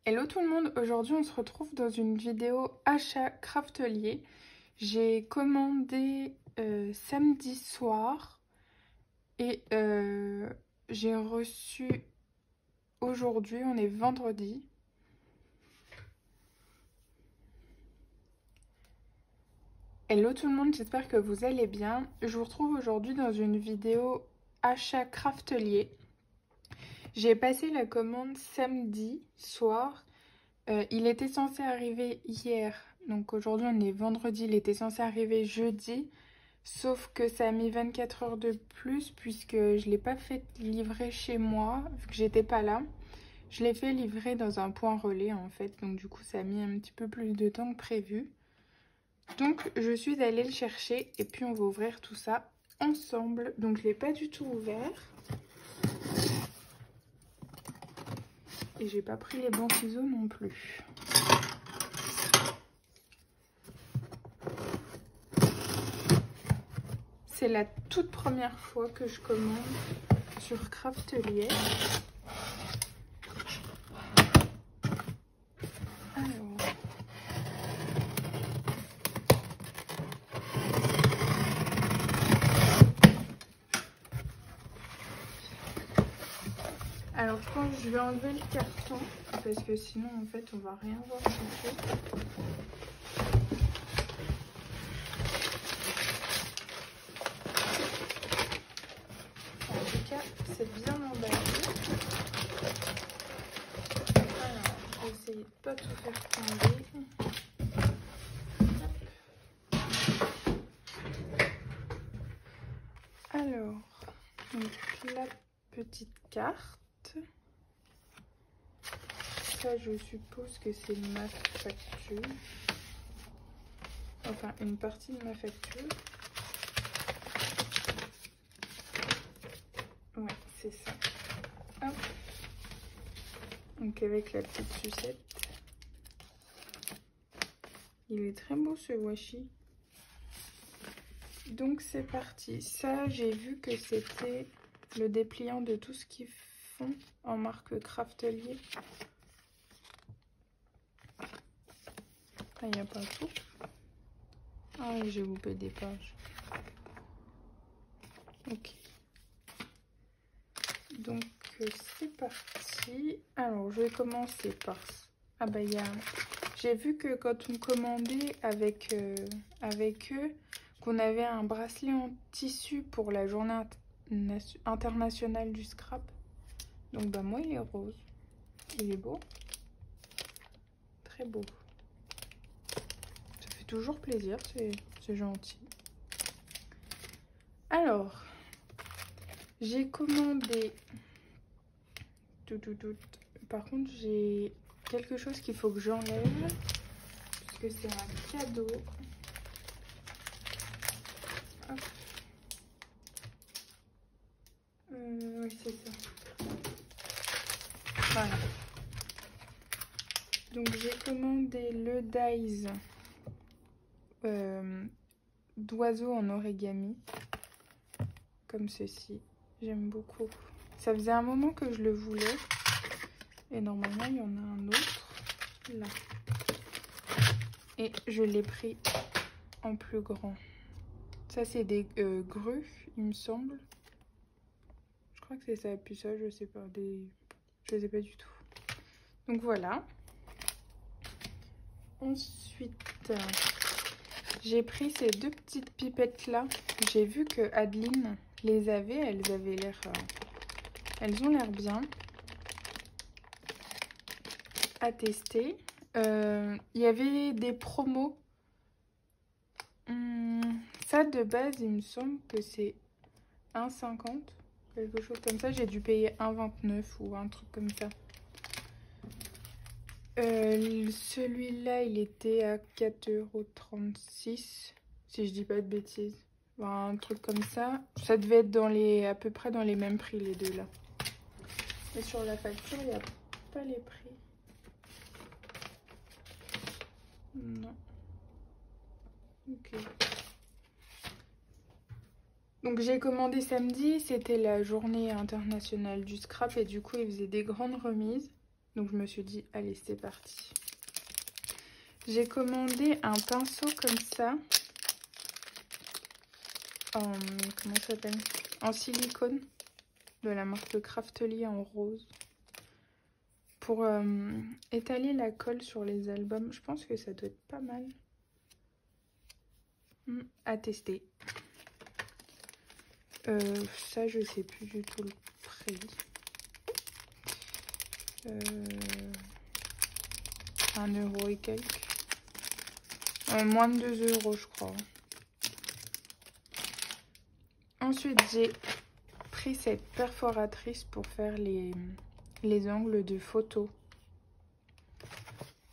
Hello tout le monde, aujourd'hui on se retrouve dans une vidéo achat craftelier. J'ai commandé samedi soir et j'ai reçu aujourd'hui, on est vendredi. Hello tout le monde, j'espère que vous allez bien. Je vous retrouve aujourd'hui dans une vidéo achat craftelier. J'ai passé la commande samedi soir. Il était censé arriver hier, donc aujourd'hui on est vendredi, il était censé arriver jeudi, sauf que ça a mis 24 heures de plus puisque je ne l'ai pas fait livrer chez moi, vu que j'étais pas là. Je l'ai fait livrer dans un point relais en fait, donc du coup ça a mis un petit peu plus de temps que prévu. Donc je suis allée le chercher et puis on va ouvrir tout ça ensemble. Donc je ne l'ai pas du tout ouvert. Et j'ai pas pris les bons ciseaux non plus. C'est la toute première fois que je commande sur Craftelier. Alors je pense que je vais enlever le carton parce que sinon en fait on va rien voir dessus. En tout cas c'est bien emballé. Alors je vais essayer de pas tout faire tomber. Alors donc la petite carte. Ça, je suppose que c'est ma facture. Enfin, une partie de ma facture. Ouais, c'est ça. Hop. Donc, avec la petite sucette. Il est très beau ce washi. Donc, c'est parti. Ça, j'ai vu que c'était le dépliant de tout ce qu'ils font en marque Craftelier. Ah, il n'y a pas tout. Ah oui, j'ai loupé des pages. Ok. Donc, c'est parti. Alors, je vais commencer par... Ah bah, j'ai vu que quand on commandait avec eux, qu'on avait un bracelet en tissu pour la journée internationale du scrap. Donc, bah, moi, il est rose. Il est beau. Très beau. Ça fait toujours plaisir, c'est gentil. Alors, j'ai commandé... Par contre, j'ai quelque chose qu'il faut que j'enlève. Parce que c'est un cadeau. Hop. Oui, c'est ça. Voilà. Donc, j'ai commandé le dies d'oiseaux en origami. Comme ceci. J'aime beaucoup. Ça faisait un moment que je le voulais. Et normalement, il y en a un autre. Là. Et je l'ai pris en plus grand. Ça, c'est des grues, il me semble. Je crois que c'est ça. Puis ça, je sais pas. Je sais pas du tout. Donc voilà. Ensuite, j'ai pris ces deux petites pipettes là. J'ai vu que Adeline les avait. Elles avaient l'air... elles ont l'air bien. À tester. Il y avait des promos. Ça de base, il me semble que c'est 1,50. Quelque chose comme ça. J'ai dû payer 1,29 ou un truc comme ça. Celui-là, il était à 4,36 €. Si je dis pas de bêtises. Enfin, un truc comme ça. Ça devait être dans à peu près dans les mêmes prix, les deux là. Et sur la facture, il n'y a pas les prix. Non. Ok. Donc j'ai commandé samedi, c'était la journée internationale du scrap et du coup ils faisaient des grandes remises. Donc je me suis dit, allez, c'est parti. J'ai commandé un pinceau comme ça. En, comment ça s'appelle? En silicone. De la marque Craftly en rose. Pour étaler la colle sur les albums. Je pense que ça doit être pas mal. À tester. Ça, je sais plus du tout le prix. 1 € et quelques. Moins de 2 € je crois. Ensuite j'ai pris cette perforatrice pour faire les angles de photo.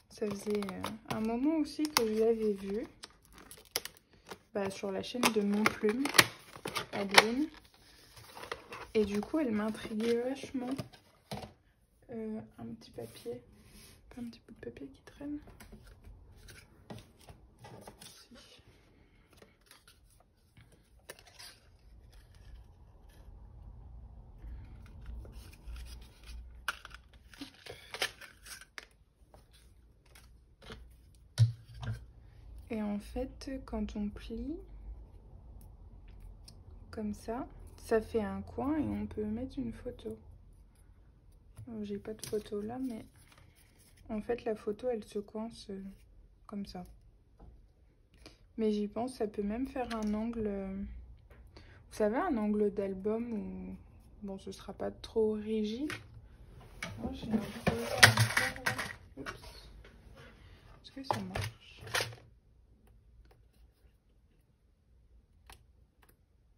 Ça faisait un moment aussi que je l'avais vu sur la chaîne de Montplume, Adeline. Et du coup elle m'intriguait vachement. Un petit papier. Pas un petit bout de papier qui traîne. Si. Et en fait, quand on plie comme ça fait un coin et on peut mettre une photo. J'ai pas de photo là, mais en fait la photo elle se coince comme ça. Mais j'y pense, ça peut même faire un angle, vous savez, un angle d'album où bon, ce sera pas trop rigide. Oh, j'ai un peu... Oups. Est-ce que ça marche?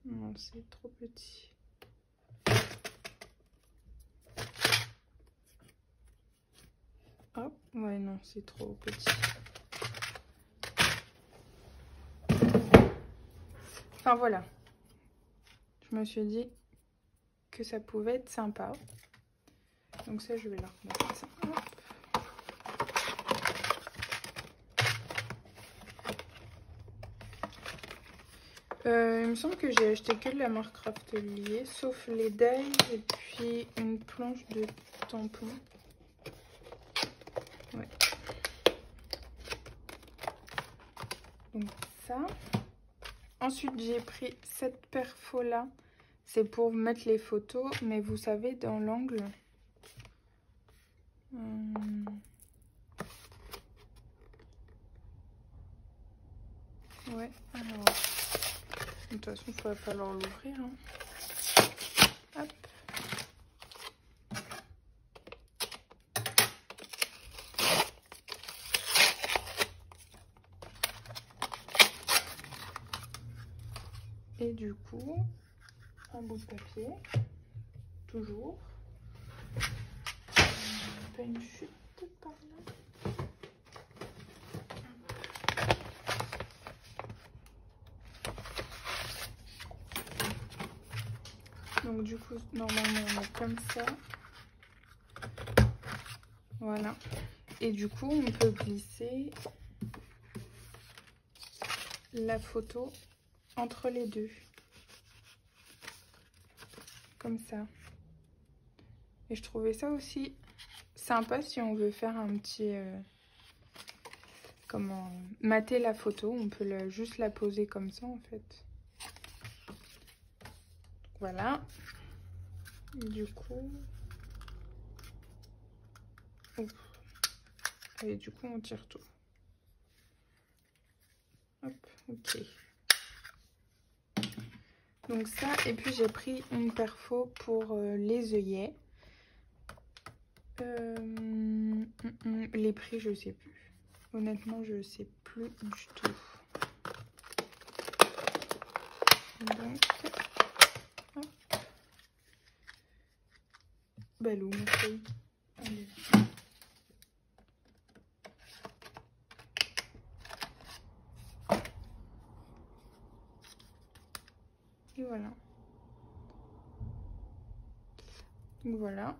Non, c'est trop petit. Hop, ouais, non, c'est trop petit. Enfin, voilà. Je me suis dit que ça pouvait être sympa. Donc ça, je vais la remettre ça. Il me semble que j'ai acheté que de la marque Craftly, sauf les dailles et puis une planche de tampon. Ouais. Donc ça. Ensuite, j'ai pris cette perfo là. C'est pour mettre les photos, mais vous savez, dans l'angle. Ouais, alors. De toute façon, il va falloir l'ouvrir. Hein. Hop. Et du coup, un bout de papier, toujours. Pas une chute par là. Donc du coup, normalement, on est comme ça. Voilà. Et du coup, on peut glisser la photo entre les deux. Comme ça. Et je trouvais ça aussi sympa si on veut faire un petit... comment... mater la photo. On peut juste la poser comme ça, en fait. Voilà. Du coup... Ouf. Et du coup, on tire tout. Hop, ok. Donc ça, et puis j'ai pris une perfo pour les œillets. Les prix, je sais plus. Honnêtement, je sais plus du tout. Donc, hop. Balou, ma feuille. Allez. Et voilà. Donc voilà.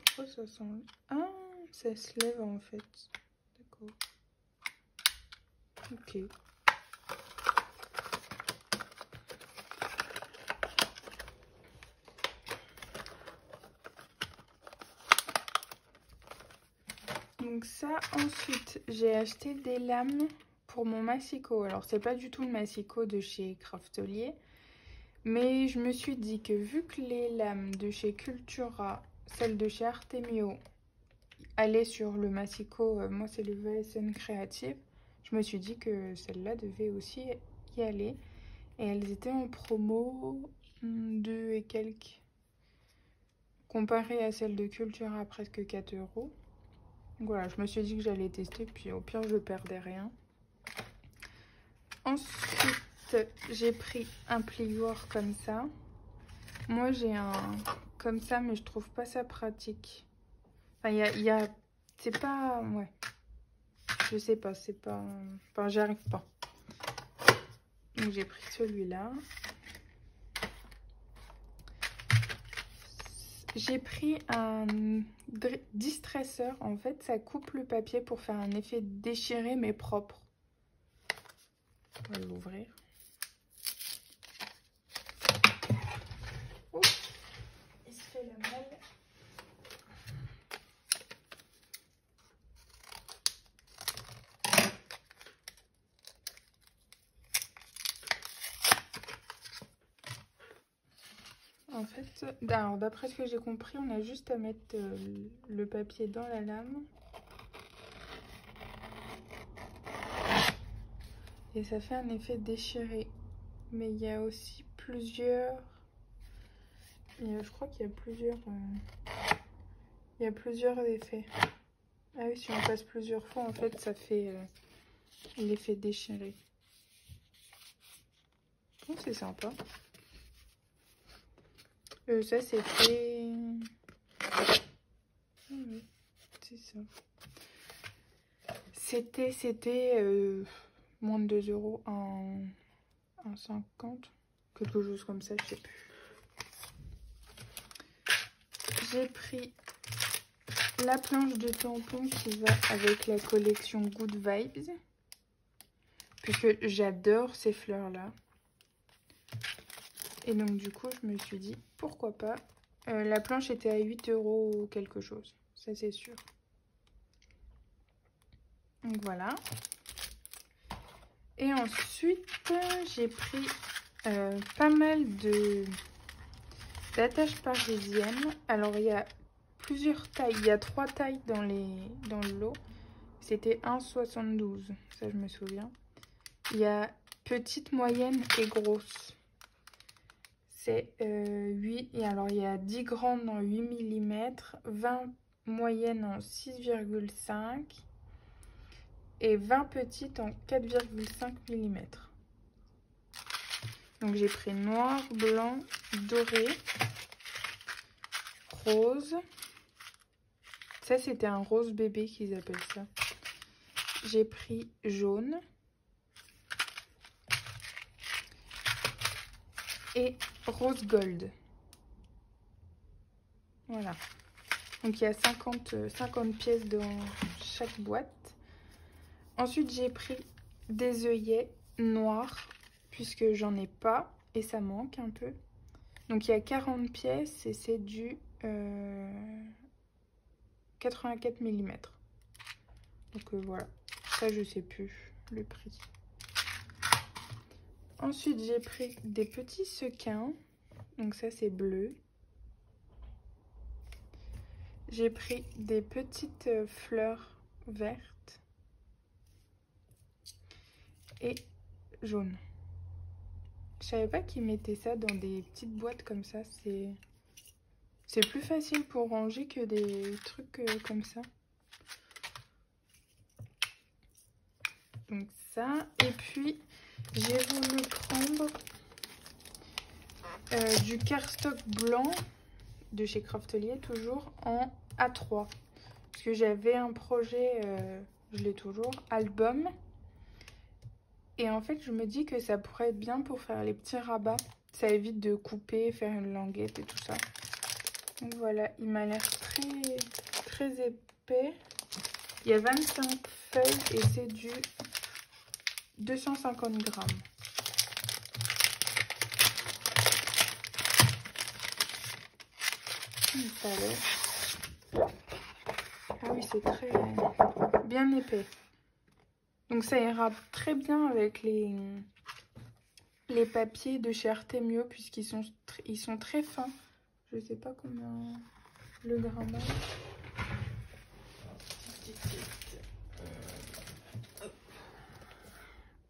Pourquoi ça sent... Ah, ça se lève en fait. D'accord. Ok. Donc ça, ensuite, j'ai acheté des lames pour mon massicot. Alors, c'est pas du tout le massicot de chez Craftelier. Mais je me suis dit que vu que les lames de chez Cultura, celles de chez Artemio, allaient sur le massicot, moi c'est le VSN Creative, je me suis dit que celle-là devait aussi y aller. Et elles étaient en promo, 2 et quelques. Comparé à celle de Cultura, presque 4 euros. Donc voilà, je me suis dit que j'allais tester, puis au pire je perdais rien. Ensuite, j'ai pris un plioir comme ça. Moi j'ai un comme ça, mais je trouve pas ça pratique. Enfin, c'est pas... Ouais. Je sais pas, c'est pas... Enfin, j'arrive pas. Donc j'ai pris celui-là. J'ai pris un distresseur. En fait, ça coupe le papier pour faire un effet déchiré mais propre. On va l'ouvrir. Oh, il se fait la malle. En fait, alors d'après ce que j'ai compris, on a juste à mettre le papier dans la lame. Et ça fait un effet déchiré. Mais il y a aussi plusieurs... je crois qu'il y a plusieurs... il y a plusieurs effets. Ah oui, si on passe plusieurs fois, en fait, ça fait l'effet déchiré. Oh, c'est sympa. Ça, c'était... oui, c'est ça. C'était moins de 2 euros en 50. Quelque chose comme ça, je sais plus. J'ai pris la planche de tampon qui va avec la collection Good Vibes. Puisque j'adore ces fleurs-là. Et donc du coup, je me suis dit, pourquoi pas. La planche était à 8 euros quelque chose. Ça, c'est sûr. Donc voilà. Et ensuite, j'ai pris pas mal d'attaches parisiennes. Alors, il y a plusieurs tailles. Il y a 3 tailles dans le lot. C'était 1,72. Ça, je me souviens. Il y a petite, moyenne et grosse. C'est 8. Et alors, il y a 10 grandes en 8 mm, 20 moyennes en 6,5 et 20 petites en 4,5 mm. Donc, j'ai pris noir, blanc, doré, rose. Ça, c'était un rose bébé qu'ils appellent ça. J'ai pris jaune. Et rose gold. Voilà. Donc, il y a 50 pièces dans chaque boîte. Ensuite, j'ai pris des œillets noirs, puisque j'en ai pas et ça manque un peu. Donc, il y a 40 pièces et c'est du 84 mm. Donc, voilà. Ça, je sais plus le prix. Ensuite, j'ai pris des petits sequins. Donc, ça, c'est bleu. J'ai pris des petites fleurs vertes et jaunes. Je savais pas qu'ils mettaient ça dans des petites boîtes comme ça. C'est plus facile pour ranger que des trucs comme ça. Donc ça. Et puis, j'ai voulu prendre du cardstock blanc de chez Craftelier, toujours en A3. Parce que j'avais un projet, je l'ai toujours, album. Et en fait, je me dis que ça pourrait être bien pour faire les petits rabats. Ça évite de couper, faire une languette et tout ça. Donc voilà, il m'a l'air très épais. Il y a 25 feuilles et c'est du 250 grammes. Ça a l'air. Ah oui, c'est très bien épais. Donc ça ira très bien avec les papiers de chez Artemio puisqu'ils sont très fins. Je sais pas combien le grammage.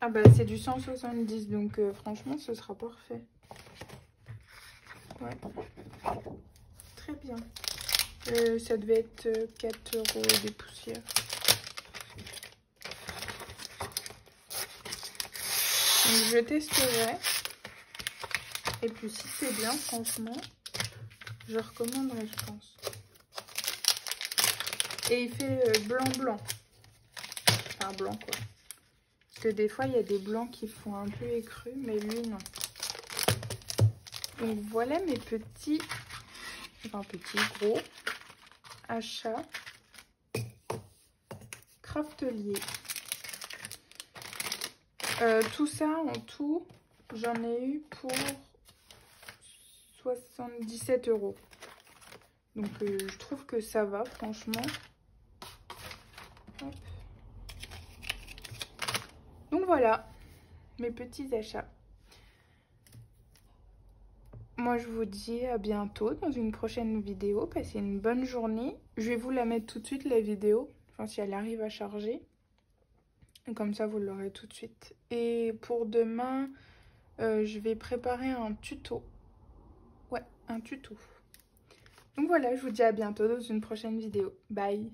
Ah bah c'est du 170 donc franchement ce sera parfait. Ouais. Très bien. Ça devait être 4 € des poussières. Donc je testerai. Et puis si c'est bien, franchement, je recommanderais, je pense. Et il fait blanc-blanc. Enfin blanc quoi. Parce que des fois il y a des blancs qui font un peu écru, mais lui non. Donc voilà mes petits, gros achats Craftelier. Tout ça en tout, j'en ai eu pour 77 €. Donc je trouve que ça va franchement. Hop. Donc voilà mes petits achats. Moi je vous dis à bientôt dans une prochaine vidéo. Passez une bonne journée. Je vais vous la mettre tout de suite la vidéo. Enfin si elle arrive à charger. Comme ça vous l'aurez tout de suite. Et pour demain, je vais préparer un tuto. Ouais, un tuto. Donc voilà, je vous dis à bientôt dans une prochaine vidéo. Bye!